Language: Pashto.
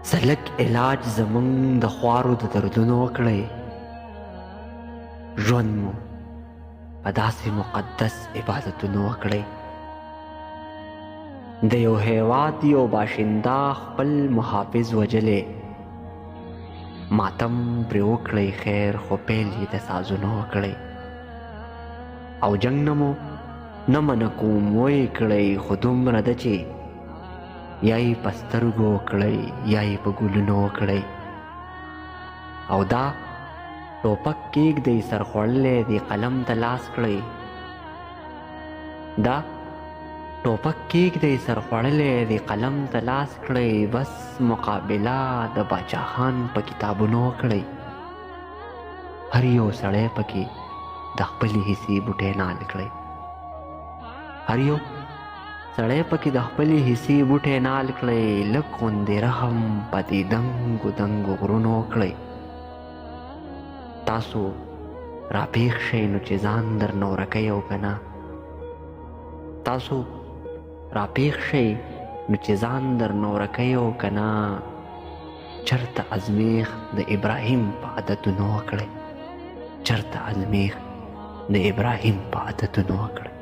سلک علاج زمونږ د خوارو د دردونو وکړئ. ژوند مو په داسې مقدس عبادتونو وکړئ. د یو هیواد یو باشنده خپل محافظ وجلې، ماتم پرې وکړئ خیر خو پیل یې د سازونو وکړئ. او جنګ نه مو نه منع کوم ویې کړئ، خو دومره ده چې یا یې په سترګو وکړئ یا یې په ګلونو وکړئ. او دا ټوپک کېږدئ سر خوړلی دی قلم ته لاس کړئ. دا ټوپک کېږدئ سر خوړلی دی قلم ته لاس کړئ. بس مقابله د باچاخان په کتابونو وکړئ. هر یو سړی پکې د خپلې حصې بوټی نال کړئ. هر یو سړی پکې د خپلې حصې بوټی نال کړئ. لږ غوندې رحم په دې دنګو دنګو غرونو وکړئ. تاسو راپېښ شئ نو چې ځان درنه ورکوي او که نه. تاسو راپېښ شئ نو چې ځان درنه ورکوي او که نه. چرته ازمیښت د ابراهیم په عادتونو وکړئ. چرته ازمیښت د ابراهیم په عادتونو وکړئ.